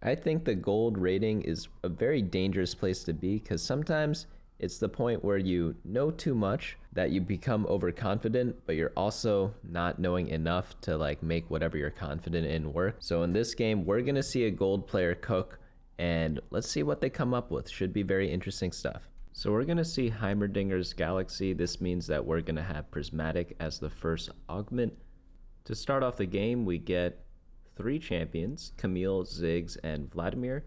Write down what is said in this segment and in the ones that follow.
I think the gold rating is a very dangerous place to be because sometimes it's the point where you know too much that you become overconfident, but you're also not knowing enough to like make whatever you're confident in work. So in this game, we're gonna see a gold player cook, and let's see what they come up with. Should be very interesting stuff. So we're gonna see Heimerdinger's Galaxy. This means that we're gonna have Prismatic as the first augment. To start off the game, we get 3 champions, Camille, Ziggs, and Vladimir.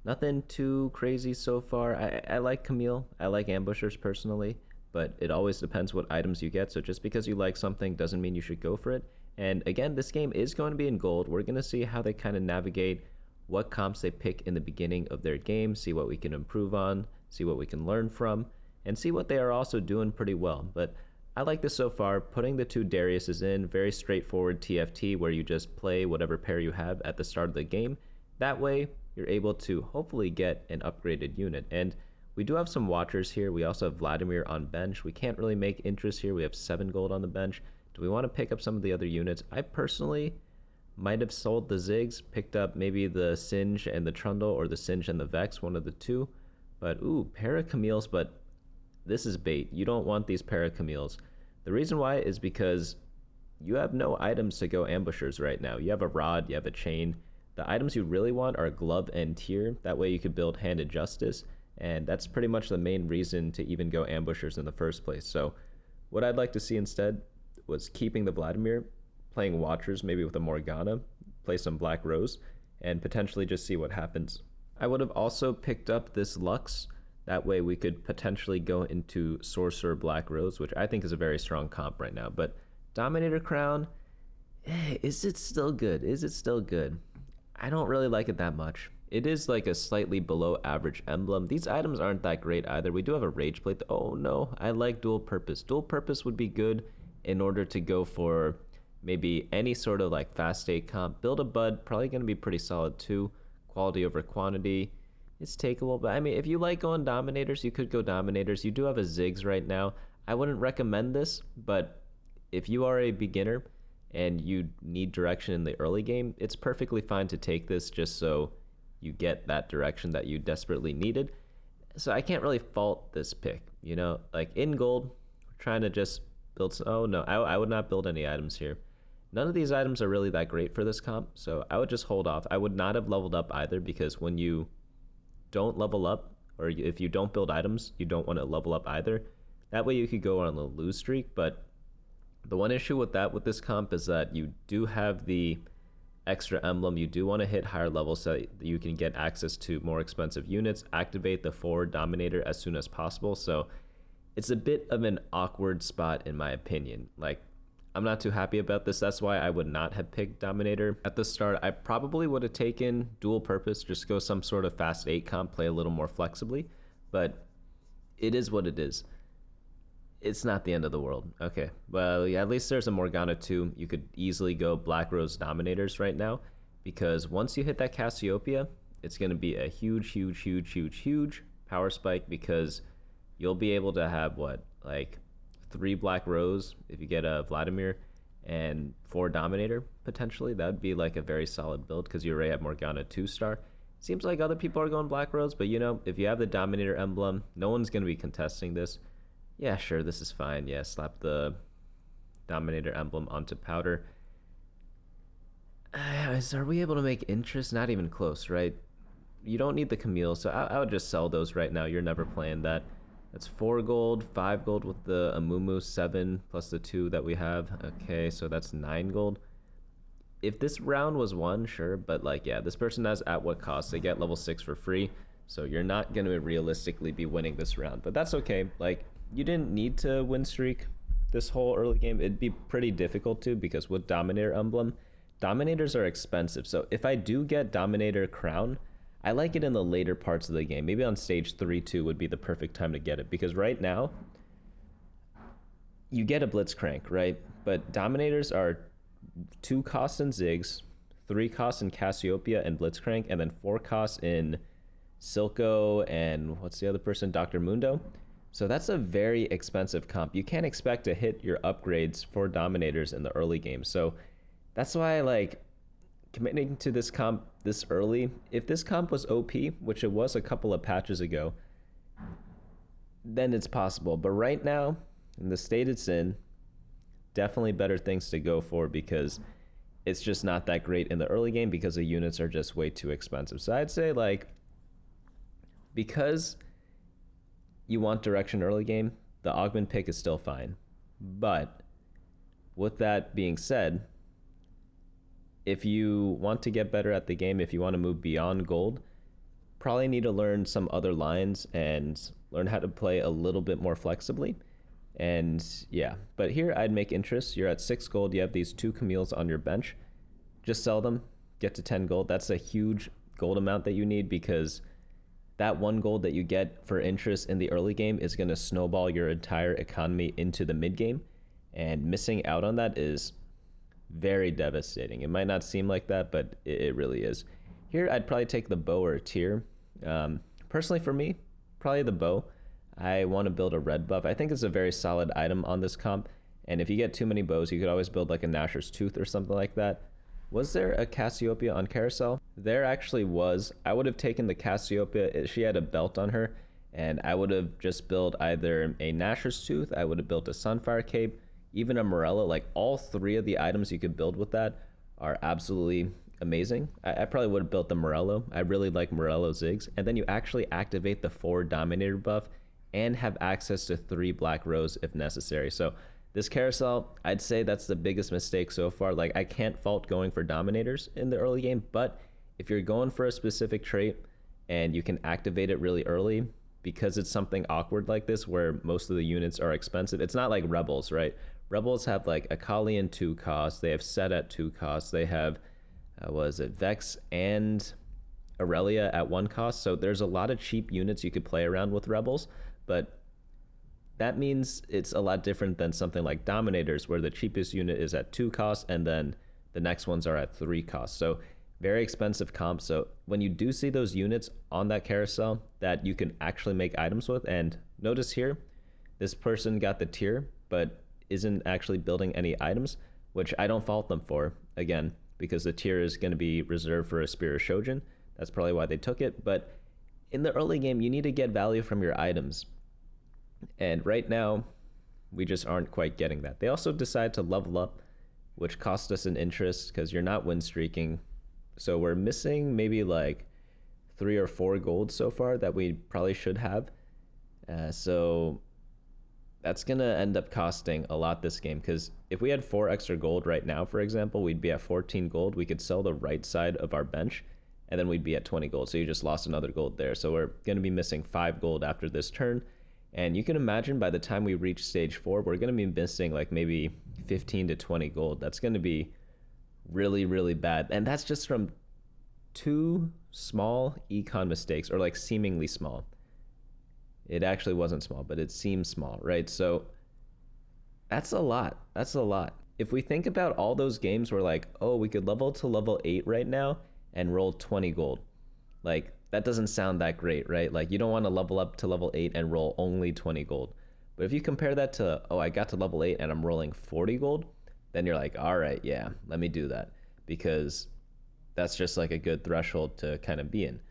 Nothing too crazy so far. I like Camille. I like ambushers personally, but it always depends what items you get. So just because you like something doesn't mean you should go for it. And again, this game is going to be in gold. We're going to see how they kind of navigate what comps they pick in the beginning of their game, see what we can improve on, see what we can learn from, and see what they are also doing pretty well. But I like this so far. Putting the 2 Dariuses in, very straightforward TFT where you just play whatever pair you have at the start of the game. That way, you're able to hopefully get an upgraded unit. And we do have some watchers here. We also have Vladimir on bench. We can't really make interest here. We have 7 gold on the bench. Do we want to pick up some of the other units? I personally might have sold the Ziggs, picked up maybe the Singe and the Trundle, or the Singe and the Vex, one of the 2. But ooh, pair of Camille's, but this is bait. You don't want these pair of Camille's. The reason why is because you have no items to go ambushers right now. You have a rod, you have a chain. The items you really want are glove and tier. That way you could build handed justice, and that's pretty much the main reason to even go ambushers in the first place. So what I'd like to see instead was keeping the Vladimir, playing watchers maybe with a Morgana, play some Black Rose, and potentially just see what happens. I would have also picked up this Lux. That way we could potentially go into Sorcerer Black Rose, which I think is a very strong comp right now. But Dominator Crown, is it still good? Is it still good? I don't really like it that much. It is like a slightly below average emblem. These items aren't that great either. We do have a Rage Plate. Oh no, I like Dual Purpose. Dual Purpose would be good in order to go for maybe any sort of like fast state comp. Build a Bud, probably going to be pretty solid too. Quality over quantity. It's takeable, but I mean, if you like going Dominators, you could go Dominators. You do have a Ziggs right now. I wouldn't recommend this, but if you are a beginner and you need direction in the early game, it's perfectly fine to take this just so you get that direction that you desperately needed. So I can't really fault this pick, you know, like in gold, we're trying to just build some, oh no, I would not build any items here. None of these items are really that great for this comp, so I would just hold off. I would not have leveled up either, because when you don't level up, or if you don't build items, you don't want to level up either. That way you could go on a lose streak, but the one issue with that with this comp is that you do have the extra emblem. You do want to hit higher levels so that you can get access to more expensive units, activate the forward Dominator as soon as possible. So it's a bit of an awkward spot in my opinion. Like, I'm not too happy about this. That's why I would not have picked Dominator at the start. I probably would have taken Dual Purpose, just go some sort of fast 8 comp, play a little more flexibly, but it is what it is. It's not the end of the world. Okay, well, yeah, at least there's a Morgana too. You could easily go Black Rose Dominators right now, because once you hit that Cassiopeia, it's going to be a huge power spike, because you'll be able to have, what, like 3 Black Rose if you get a Vladimir, and 4 Dominator, potentially. That would be like a very solid build, because you already have Morgana 2-star. Seems like other people are going Black Rose, but you know, if you have the Dominator emblem, no one's going to be contesting this. Yeah, sure, this is fine. Yeah, slap the Dominator emblem onto Powder. Are we able to make interest? Not even close, right? You don't need the Camille, so I would just sell those right now. You're never playing that. That's 4 gold, 5 gold with the Amumu, 7 plus the 2 that we have. Okay, so that's 9 gold. If this round was won, sure, but like, yeah, this person has at what cost? They get level 6 for free, so you're not going to realistically be winning this round, but that's okay. Like, you didn't need to win streak this whole early game. It'd be pretty difficult to, because with Dominator emblem, Dominators are expensive. So if I do get Dominator Crown, I like it in the later parts of the game. Maybe on stage 3-2 would be the perfect time to get it, because right now you get a Blitzcrank, right? But Dominators are 2 costs in Ziggs, 3 costs in Cassiopeia and Blitzcrank, and then 4 costs in Silco and what's the other person? Dr. Mundo. So that's a very expensive comp. You can't expect to hit your upgrades for Dominators in the early game. So that's why, like, committing to this comp this early, if this comp was OP, which it was a couple of patches ago, then it's possible. But right now, in the state it's in, definitely better things to go for, because it's just not that great in the early game because the units are just way too expensive. So I'd say, like, because you want direction early game, the augment pick is still fine. But with that being said, if you want to get better at the game, if you want to move beyond gold, probably need to learn some other lines and learn how to play a little bit more flexibly. And yeah, but here I'd make interest. You're at 6 gold. You have these 2 Camille's on your bench. Just sell them, get to 10 gold. That's a huge gold amount that you need, because that 1 gold that you get for interest in the early game is going to snowball your entire economy into the mid game. And missing out on that is very devastating. It might not seem like that, but it really is. Here, I'd probably take the bow or a tier. Personally, for me, probably the bow. I want to build a red buff. I think it's a very solid item on this comp. And if you get too many bows, you could always build like a Gnasher's Tooth or something like that. Was there a Cassiopeia on Carousel? There actually was. I would have taken the Cassiopeia. She had a belt on her, and I would have just built either a Gnasher's Tooth, I would have built a Sunfire Cape, even a Morello. Like, all 3 of the items you could build with that are absolutely amazing. I probably would have built the Morello. I really like Morello Ziggs. And then you actually activate the 4 Dominator buff and have access to 3 Black Rose if necessary. So this carousel, I'd say that's the biggest mistake so far. Like, I can't fault going for Dominators in the early game, but if you're going for a specific trait and you can activate it really early, because it's something awkward like this where most of the units are expensive. It's not like Rebels, right? Rebels have like Akali in 2 costs. They have Set at 2 costs. They have, was it Vex and Aurelia at 1 cost. So there's a lot of cheap units you could play around with Rebels, but that means it's a lot different than something like Dominators, where the cheapest unit is at 2 costs and then the next ones are at 3 costs. So very expensive comp. So when you do see those units on that carousel that you can actually make items with, and notice here, this person got the tier, but isn't actually building any items, which I don't fault them for, again, because the tier is going to be reserved for a Spear of Shojin. That's probably why they took it. But in the early game, you need to get value from your items. And right now, we just aren't quite getting that. They also decide to level up, which cost us an interest because you're not win streaking. So we're missing maybe like 3 or 4 gold so far that we probably should have. So that's going to end up costing a lot this game, because if we had 4 extra gold right now, for example, we'd be at 14 gold. We could sell the right side of our bench, and then we'd be at 20 gold. So you just lost another gold there. So we're going to be missing 5 gold after this turn. And you can imagine by the time we reach stage 4, we're going to be missing like maybe 15 to 20 gold. That's going to be really, really bad. And that's just from 2 small econ mistakes, or like seemingly small. It actually wasn't small, but it seems small, right? So that's a lot. That's a lot. If we think about all those games where like, oh, we could level to level 8 right now and roll 20 gold. Like, that doesn't sound that great, right? Like, you don't want to level up to level 8 and roll only 20 gold. But if you compare that to, oh, I got to level 8 and I'm rolling 40 gold, then you're like, all right, yeah, let me do that. Because that's just like a good threshold to kind of be in.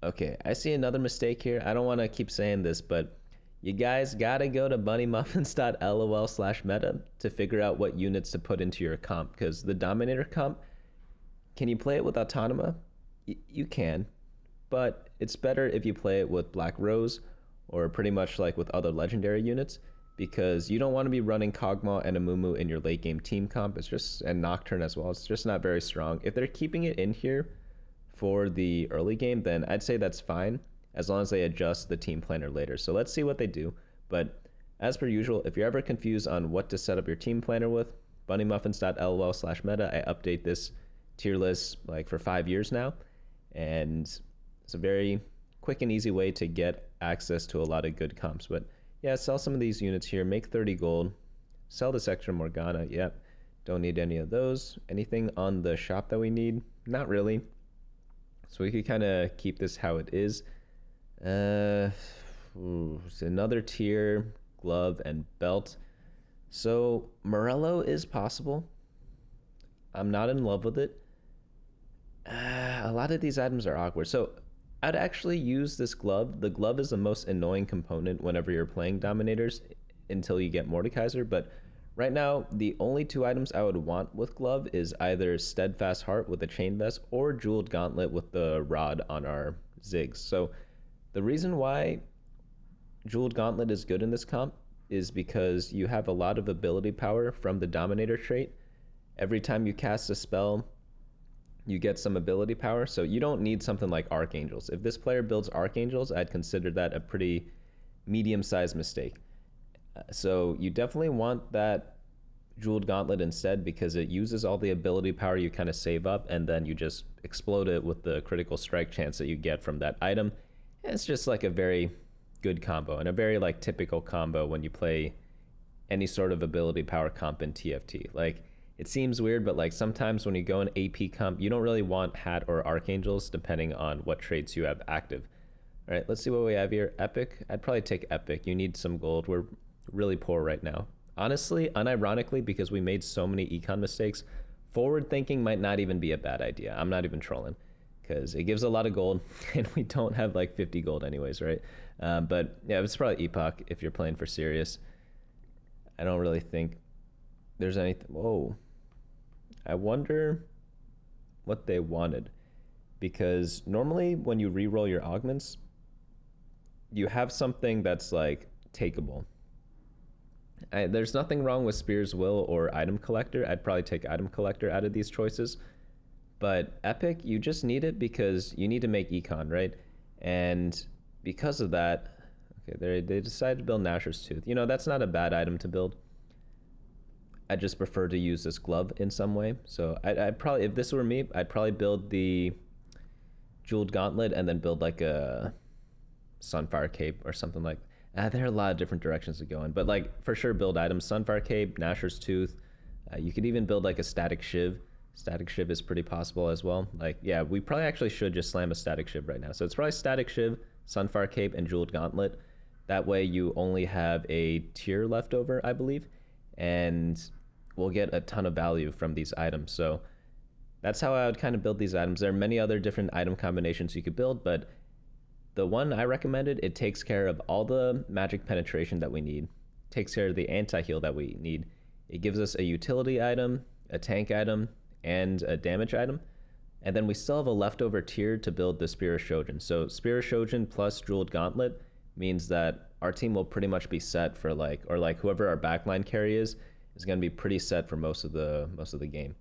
Okay, I see another mistake here. I don't want to keep saying this, but you guys gotta go to bunnymuffins.lol/meta to figure out what units to put into your comp, because the Dominator comp, can you play it with Autonoma? You can, but it's better if you play it with Black Rose, or pretty much like with other legendary units, because you don't want to be running Kog'Maw and Amumu in your late game team comp. It's just, and Nocturne as well. It's just not very strong. If they're keeping it in here for the early game, then I'd say that's fine, as long as they adjust the team planner later. So let's see what they do. But as per usual, if you're ever confused on what to set up your team planner with, bunnymuffins.lol/meta, I update this tier list like for 5 years now, and it's a very quick and easy way to get access to a lot of good comps. But yeah, sell some of these units here, make 30 gold, sell this extra Morgana. Yep, don't need any of those. Anything on the shop that we need? Not really. So we could kind of keep this how it is. It's another tier, glove and belt. So Morello is possible. I'm not in love with it, A lot of these items are awkward. So I'd actually use this glove. The glove is the most annoying component whenever you're playing Dominators until you get Mordekaiser. But right now, the only two items I would want with glove is either Steadfast Heart with a Chain Vest or Jeweled Gauntlet with the rod on our Ziggs. So the reason why Jeweled Gauntlet is good in this comp is because you have a lot of ability power from the Dominator trait. Every time you cast a spell, you get some ability power, so you don't need something like Archangels. If this player builds Archangels, I'd consider that a pretty medium-sized mistake. So you definitely want that Jeweled Gauntlet instead because it uses all the ability power you kind of save up, and then you just explode it with the critical strike chance that you get from that item. And it's just like a very good combo, and a very like typical combo when you play any sort of ability power comp in TFT. Like, it seems weird, but like sometimes when you go in AP comp, you don't really want Hat or Archangels depending on what traits you have active. All right, let's see what we have here. Epic. I'd probably take Epic. You need some gold. We're really poor right now. Honestly, unironically, because we made so many econ mistakes, forward thinking might not even be a bad idea. I'm not even trolling because it gives a lot of gold and we don't have like 50 gold anyways, right? But yeah, it's probably Epoch if you're playing for serious. I don't really think there's anything. Whoa. I wonder what they wanted, because normally when you reroll your augments, you have something that's like takeable. There's nothing wrong with Spear's Will or Item Collector. I'd probably take Item Collector out of these choices. But Epic, you just need it because you need to make econ, right? And because of that, okay, they decided to build Gnasher's Tooth. You know, that's not a bad item to build. I just prefer to use this glove in some way. So I'd probably, if this were me, I'd probably build the Jeweled Gauntlet and then build like a Sunfire Cape or something like that. There are a lot of different directions to go in, but like for sure build items. Sunfire Cape, Gnasher's Tooth. You could even build like a Static Shiv. Static Shiv is pretty possible as well. Like, yeah, we probably actually should just slam a Static Shiv right now. So it's probably Static Shiv, Sunfire Cape, and Jeweled Gauntlet. That way you only have a tier left over, I believe, and we'll get a ton of value from these items. So that's how I would kind of build these items. There are many other different item combinations you could build, but the one I recommended, it takes care of all the magic penetration that we need, takes care of the anti-heal that we need. It gives us a utility item, a tank item, and a damage item. And then we still have a leftover tier to build the Spear of Shojin. So Spear of Shojin plus Jeweled Gauntlet means that our team will pretty much be set for like, or like whoever our backline carry is going to be pretty set for most of the game.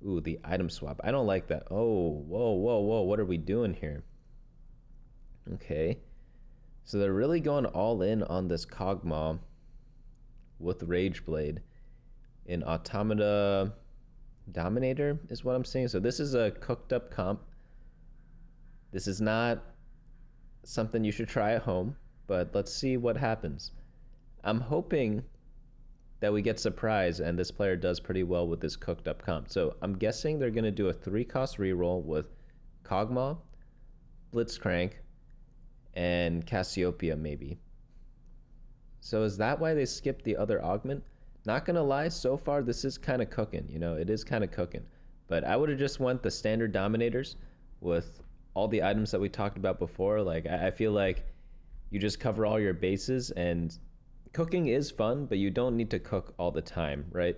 Ooh, the item swap. I don't like that. Oh, whoa. What are we doing here? Okay. So they're really going all in on this Kog'Maw with Rage Blade in Automata Dominator is what I'm saying. So this is a cooked up comp. This is not something you should try at home, but let's see what happens. I'm hoping that we get surprised and this player does pretty well with this cooked up comp. So I'm guessing they're going to do a 3-cost reroll with Kog'Maw, Blitzcrank, and Cassiopeia maybe. So is that why they skipped the other augment? Not gonna lie, so far this is kind of cooking, you know, it is kind of cooking. But I would have just went the standard Dominators with all the items that we talked about before. Like, I feel like you just cover all your bases, and cooking is fun, but you don't need to cook all the time, right?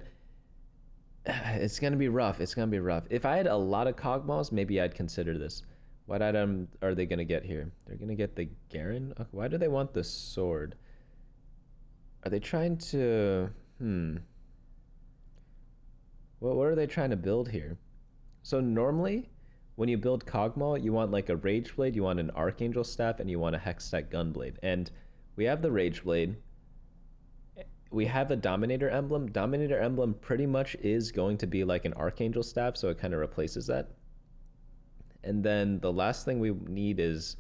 It's gonna be rough, it's gonna be rough. If I had a lot of Kog'Maws, maybe I'd consider this. What item are they gonna get here? They're gonna get the Garen? Okay, why do they want the sword? Are they trying to... What are they trying to build here? So normally, when you build Kog'Maw, you want like a Rage Blade, you want an Archangel Staff, and you want a Hextech Gunblade. And we have the Rage Blade. We have a Dominator Emblem. Dominator Emblem pretty much is going to be like an Archangel Staff, so it kind of replaces that. And then the last thing we need is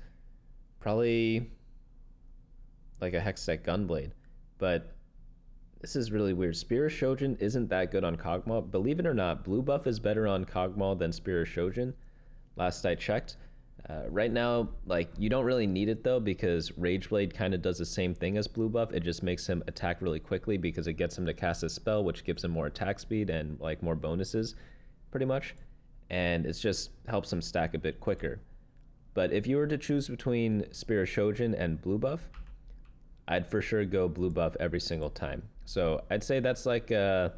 probably like a Hextech Gunblade. But this is really weird. Spear of Shojin isn't that good on Kog'Maw. Believe it or not, blue buff is better on Kog'Maw than Spear of Shojin, last I checked. Right now, like, you don't really need it though, because Rage Blade kind of does the same thing as blue buff. It just makes him attack really quickly because it gets him to cast a spell, which gives him more attack speed and like more bonuses, pretty much. and it just helps them stack a bit quicker. But if you were to choose between Spirit Shojin and blue buff, I'd for sure go blue buff every single time. So I'd say that's like a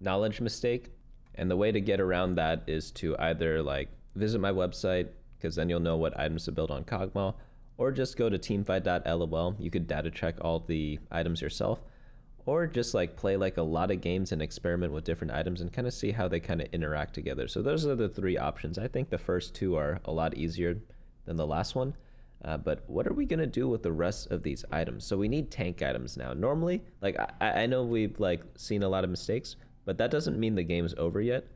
knowledge mistake. And the way to get around that is to either like visit my website, because then you'll know what items to build on Kog'Maw, or just go to teamfight.lol. You could data check all the items yourself, or just like play like a lot of games and experiment with different items and kind of see how they kind of interact together. So those are the three options. I think the first two are a lot easier than the last one. But what are we going to do with the rest of these items? So we need tank items now. Normally, like I know we've like seen a lot of mistakes, but that doesn't mean the game's over yet.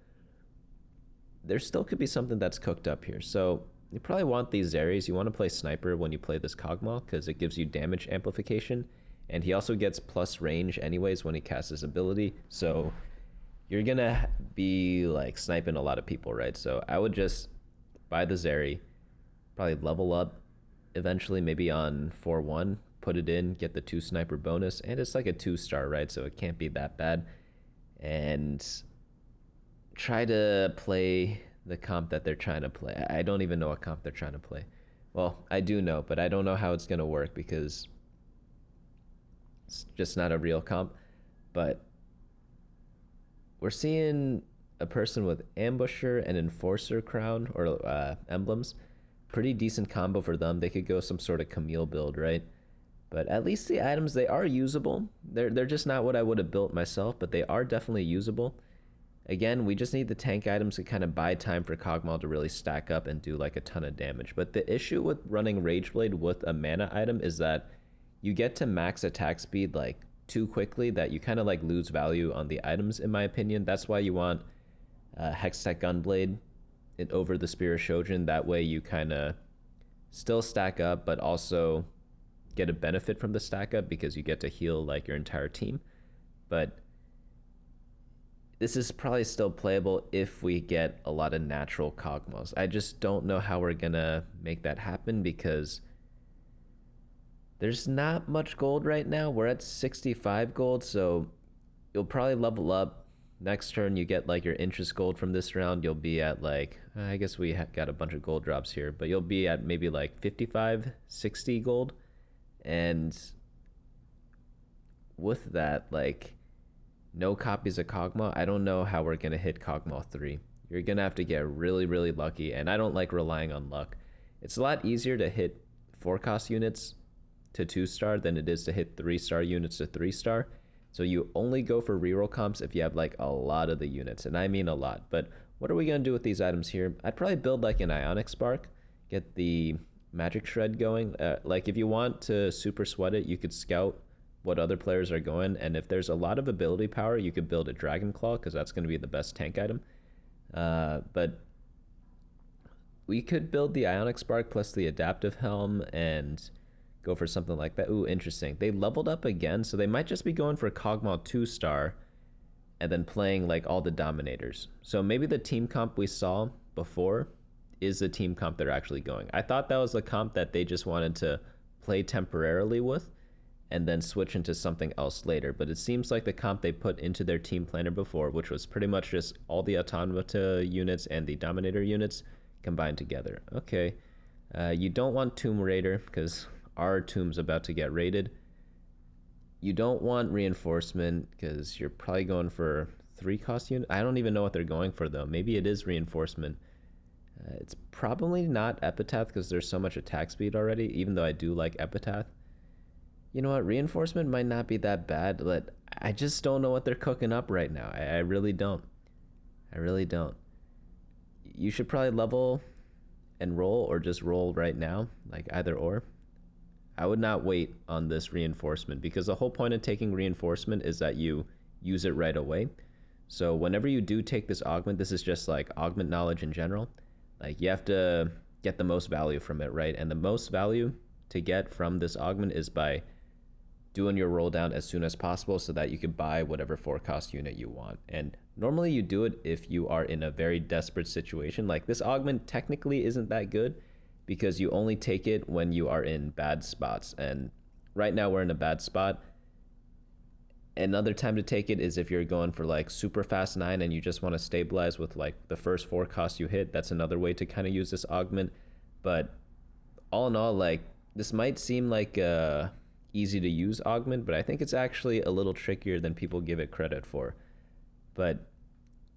There still could be something that's cooked up here. So you probably want these areas. You want to play sniper when you play this Kog'Maw because it gives you damage amplification. And he also gets plus range anyways when he casts his ability. So you're going to be like sniping a lot of people, right? So I would just buy the Zeri, probably level up eventually, maybe on 4-1, put it in, get the 2 sniper bonus. And it's like a 2-star, right? So it can't be that bad. And try to play the comp that they're trying to play. I don't even know what comp they're trying to play. Well, I do know, but I don't know how it's going to work because it's just not a real comp. But we're seeing a person with Ambusher and Enforcer crown or emblems. Pretty decent combo for them. They could go some sort of Camille build, right? But at least the items, they are usable. They're just not what I would have built myself, but they are definitely usable. Again, we just need the tank items to kind of buy time for Kog'Maw to really stack up and do like a ton of damage. But the issue with running Rageblade with a mana item is that you get to max attack speed like too quickly that you kind of like lose value on the items, in my opinion. That's why you want Hextech Gunblade over the Spirit Shojin. That way you kind of still stack up, but also get a benefit from the stack up because you get to heal like your entire team. But this is probably still playable if we get a lot of natural Kog'Maws. I just don't know how we're gonna make that happen because there's not much gold right now. We're at 65 gold, so you'll probably level up. Next turn, you get like your interest gold from this round. You'll be at like, I guess we got a bunch of gold drops here, but you'll be at maybe like 55, 60 gold. And with that, like, no copies of Kog'Maw, I don't know how we're going to hit Kog'Maw 3. You're going to have to get really, really lucky, and I don't like relying on luck. It's a lot easier to hit 4-cost units to 2-star than it is to hit 3-star units to 3-star. So you only go for reroll comps if you have like a lot of the units, and I mean a lot. But what are we going to do with these items here? I'd probably build like an Ionic Spark, get the Magic Shred going. Like if you want to super sweat it, you could scout what other players are going, and if there's a lot of ability power, you could build a Dragon Claw because that's going to be the best tank item. But we could build the Ionic Spark plus the Adaptive Helm and go for something like that. Ooh, interesting. They leveled up again, so they might just be going for Kog'Maw 2-star and then playing like all the Dominators. So maybe the team comp we saw before is the team comp they're actually going. I thought that was the comp that they just wanted to play temporarily with and then switch into something else later. But it seems like the comp they put into their team planner before, which was pretty much just all the Automata units and the Dominator units combined together. Okay, you don't want Tomb Raider because our tomb's about to get raided. You don't want Reinforcement because you're probably going for 3-cost unit. I don't even know what they're going for though. Maybe it is Reinforcement. It's probably not Epitaph because there's so much attack speed already, even though I do like Epitaph. You know what? Reinforcement might not be that bad, but I just don't know what they're cooking up right now. I really don't. I really don't. You should probably level and roll or just roll right now, like either or. I would not wait on this Reinforcement because the whole point of taking Reinforcement is that you use it right away. So whenever you do take this augment, this is just like augment knowledge in general. Like you have to get the most value from it, right? And the most value to get from this augment is by doing your roll down as soon as possible so that you can buy whatever 4-cost unit you want. And normally you do it if you are in a very desperate situation. Like this augment technically isn't that good because you only take it when you are in bad spots. And right now we're in a bad spot. Another time to take it is if you're going for like super fast 9 and you just want to stabilize with like the first 4 costs you hit. That's another way to kind of use this augment. But all in all, like, this might seem like a easy to use augment, but I think it's actually a little trickier than people give it credit for. But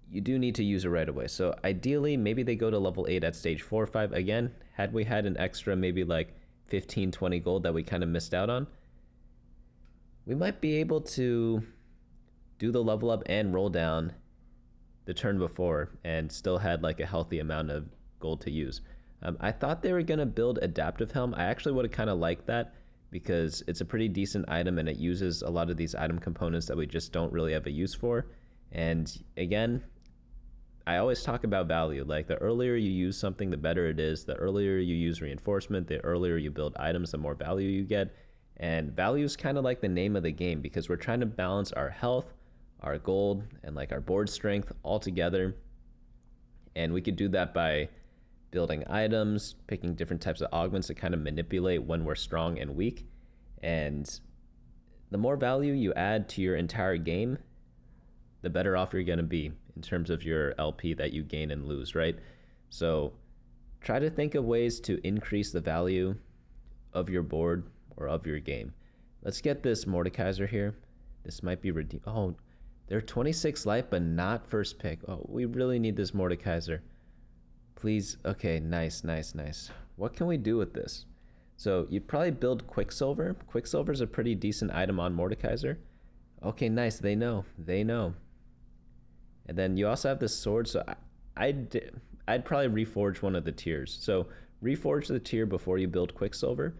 you do need to use it right away. So ideally, maybe they go to level 8 at stage 4 or 5. Again, had we had an extra maybe like 15, 20 gold that we kind of missed out on, we might be able to do the level up and roll down the turn before and still had like a healthy amount of gold to use. I thought they were going to build Adaptive Helm. I actually would have kind of liked that because it's a pretty decent item and it uses a lot of these item components that we just don't really have a use for. And again, I always talk about value. Like, the earlier you use something, the better it is. The earlier you use reinforcement, the earlier you build items, the more value you get. And value is kind of like the name of the game because we're trying to balance our health, our gold, and like our board strength all together. And we could do that by building items, picking different types of augments to kind of manipulate when we're strong and weak. And the more value you add to your entire game, the better off you're going to be in terms of your LP that you gain and lose, right? So try to think of ways to increase the value of your board or of your game. Let's get this Mordekaiser here. This might be redeemed. Oh, they're 26 life, but not first pick. Oh, we really need this Mordekaiser. Please. Okay, nice. What can we do with this? So you'd probably build Quicksilver. Quicksilver is a pretty decent item on Mordekaiser. Okay, nice. They know. And then you also have this sword. So I'd probably reforge one of the tiers. So reforge the tier before you build Quicksilver.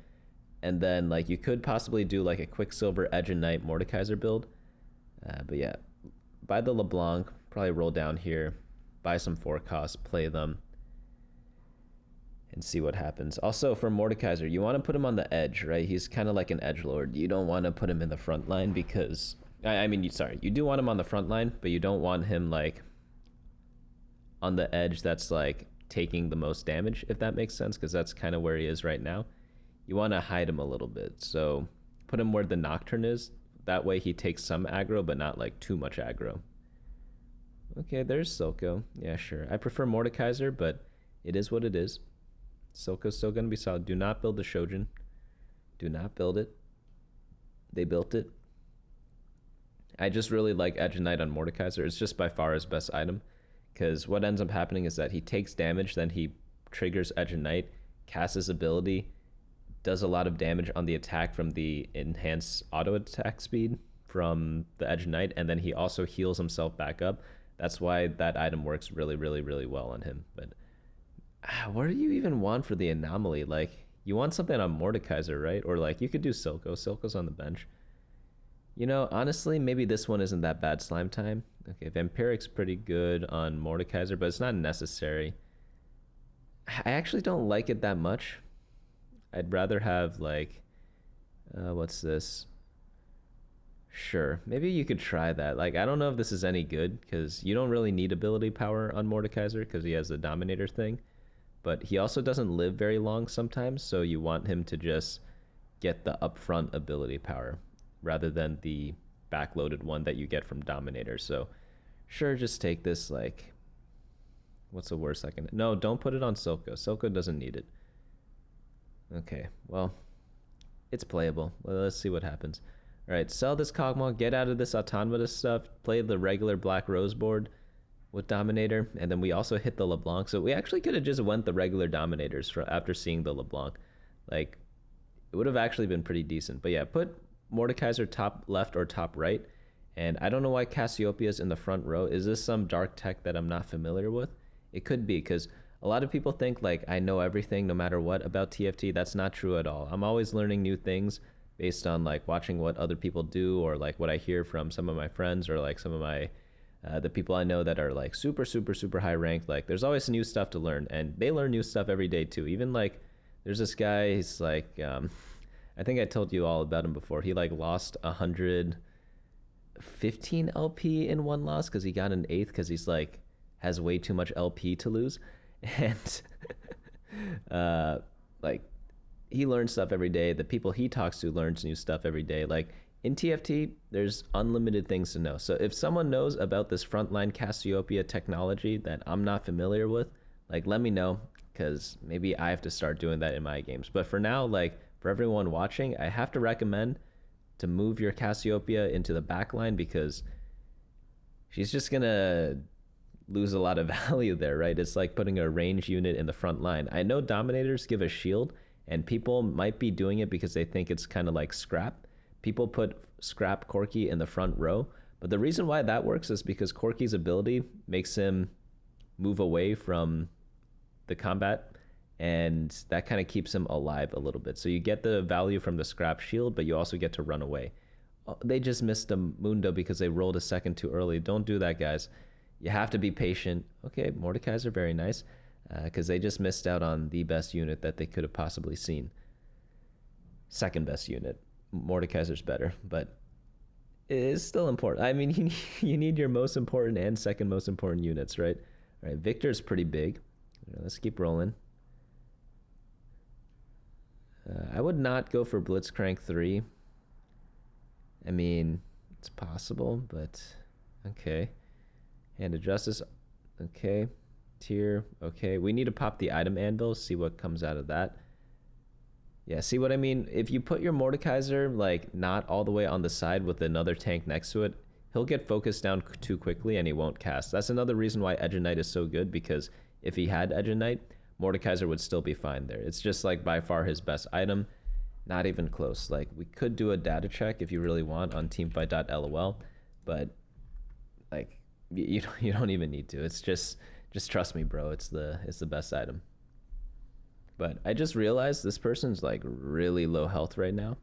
And then like you could possibly do like a Quicksilver Edge and Knight Mordekaiser build. But yeah, buy the LeBlanc, probably roll down here, buy some 4 costs, play them, and see what happens. Also for Mordekaiser, you want to put him on the edge, right? He's kind of like an edgelord. You don't want to put him in the front line because, you do want him on the front line, but you don't want him like on the edge that's like taking the most damage, if that makes sense, because that's kind of where he is right now. You want to hide him a little bit. So put him where the Nocturne is. That way he takes some aggro, but not like too much aggro. Okay, there's Silco. Yeah, sure. I prefer Mordekaiser, but it is what it is. Silco's still going to be solid. Do not build the Shojin. Do not build it. They built it. I just really like Edge and Knight on Mordekaiser. It's just by far his best item. Because what ends up happening is that he takes damage, then he triggers Edge and Knight, casts his ability, does a lot of damage on the attack from the enhanced auto attack speed from the Edge Knight, and then he also heals himself back up. That's why that item works really, really, really well on him. But what do you even want for the anomaly? Like, you want something on Mordekaiser, right? Or like you could do Silco. Silco's on the bench. You know, honestly, maybe this one isn't that bad slime time. Okay, Vampiric's pretty good on Mordekaiser, but it's not necessary. I actually don't like it that much. I'd rather have like, what's this? Sure, maybe you could try that. Like, I don't know if this is any good because you don't really need ability power on Mordekaiser because he has the Dominator thing. But he also doesn't live very long sometimes, so you want him to just get the upfront ability power rather than the backloaded one that you get from Dominator. So sure, just take this. Like, what's the worst I can... No, don't put it on Silco. Silco doesn't need it. Okay, well, it's playable. Well, let's see what happens. All right, sell this Kog'Maw, get out of this Autonomous stuff, play the regular Black Rose board with Dominator, and then we also hit the LeBlanc. So we actually could have just went the regular Dominators after seeing the LeBlanc. Like, it would have actually been pretty decent. But yeah, put Mordekaiser top left or top right. And I don't know why Cassiopeia's in the front row. Is this some dark tech that I'm not familiar with? It could be, because a lot of people think like I know everything no matter what about TFT. That's not true at all. I'm always learning new things based on like watching what other people do or like what I hear from some of my friends or like some of my the people I know that are like super high ranked. Like, there's always new stuff to learn, and they learn new stuff every day too. Even like there's this guy, he's like I think I told you all about him before. He like lost 115 LP in one loss because he got an 8th because he's like has way too much LP to lose. And like, he learns stuff every day. The people he talks to learns new stuff every day. Like, in TFT, there's unlimited things to know. So if someone knows about this frontline Cassiopeia technology that I'm not familiar with, like let me know, because maybe I have to start doing that in my games. But for now, like for everyone watching, I have to recommend to move your Cassiopeia into the back line because she's just gonna lose a lot of value there, right? It's like putting a range unit in the front line. I know Dominators give a shield, and people might be doing it because they think it's kind of like scrap. People put scrap Corki in the front row, but the reason why that works is because Corki's ability makes him move away from the combat, and that kind of keeps him alive a little bit. So you get the value from the scrap shield, but you also get to run away. Oh, they just missed a Mundo because they rolled a second too early. Don't do that, guys. You have to be patient. Okay, Mordekaiser are very nice because they just missed out on the best unit that they could have possibly seen. Second best unit. Mordekaiser's better, but it is still important. I mean, you need your most important and second most important units, right? All right, Victor's pretty big. Let's keep rolling. I would not go for Blitzcrank 3. I mean, it's possible, but okay. Hand of Justice, okay. Tier, okay. We need to pop the item anvil, see what comes out of that. Yeah, see what I mean? If you put your Mordekaiser, like, not all the way on the side with another tank next to it, he'll get focused down too quickly and he won't cast. That's another reason why Edge of Night is so good, because if he had Edge of Night, Mordekaiser would still be fine there. It's just, like, by far his best item. Not even close. Like, we could do a data check if you really want on teamfight.lol, but, like, you don't even need to. It's just trust me, bro. It's the best item. But I just realized this person's like really low health right now.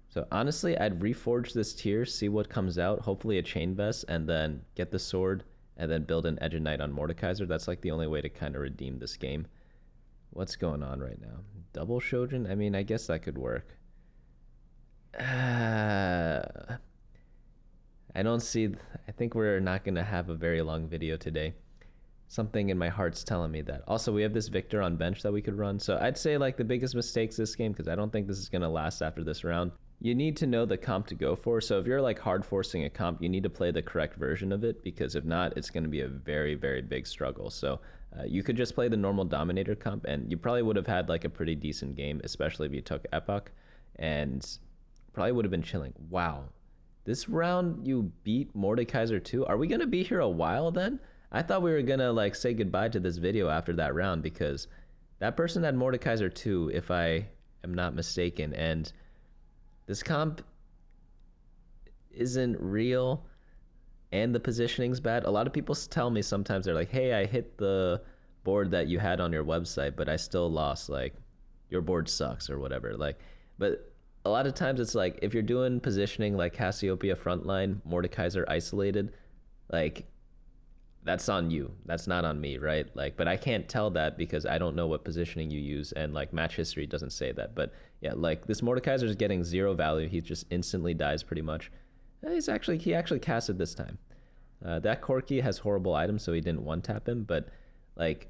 So honestly, I'd reforge this tier, see what comes out, hopefully a chain vest, and then get the sword and then build an Edge of Night on Mordekaiser. That's like the only way to kind of redeem this game. What's going on right now? Double Shojin? I mean, I guess that could work. I don't see... I think we're not going to have a very long video today. Something in my heart's telling me that. Also, we have this Victor on bench that we could run. So I'd say like the biggest mistakes this game, because I don't think this is going to last after this round. You need to know the comp to go for. So if you're like hard forcing a comp, you need to play the correct version of it, because if not, it's going to be a very, very big struggle. So you could just play the normal Dominator comp and you probably would have had like a pretty decent game, especially if you took Epoch, and probably would have been chilling. Wow. This round you beat Mordekaiser 2. Are we going to be here a while then? I thought we were going to like say goodbye to this video after that round, because that person had Mordekaiser 2, if I am not mistaken, and this comp isn't real and the positioning's bad. A lot of people tell me sometimes, they're like, hey, I hit the board that you had on your website, but I still lost. Like, your board sucks or whatever. Like, but a lot of times it's like, if you're doing positioning like Cassiopeia frontline, Mordekaiser isolated, like, that's on you. That's not on me, right? Like, but I can't tell that because I don't know what positioning you use, and like match history doesn't say that. But yeah, like this Mordekaiser is getting 0 value. He just instantly dies pretty much. He actually casted this time. That Corki has horrible items, so he didn't one tap him. But like,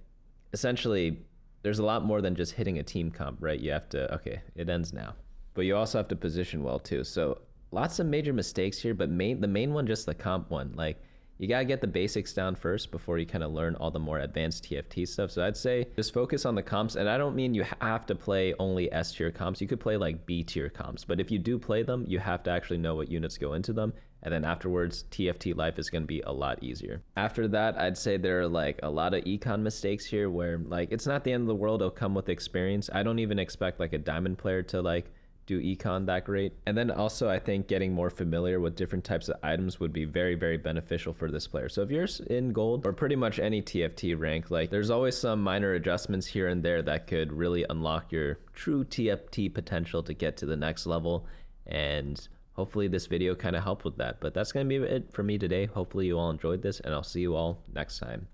essentially, there's a lot more than just hitting a team comp, right? You have to, okay, it ends now. But you also have to position well too. So lots of major mistakes here, but the main one, just the comp one. Like, you gotta get the basics down first before you kind of learn all the more advanced TFT stuff. So I'd say just focus on the comps, and I don't mean you have to play only S tier comps. You could play like B tier comps, but if you do play them, you have to actually know what units go into them, and then afterwards TFT life is gonna be a lot easier. After that, I'd say there are like a lot of econ mistakes here where like it's not the end of the world. It'll come with experience. I don't even expect like a diamond player to like do econ that great. And then also I think getting more familiar with different types of items would be very, very beneficial for this player. So if you're in gold or pretty much any TFT rank, like there's always some minor adjustments here and there that could really unlock your true TFT potential to get to the next level. And hopefully this video kind of helped with that. But that's going to be it for me today. Hopefully you all enjoyed this, and I'll see you all next time.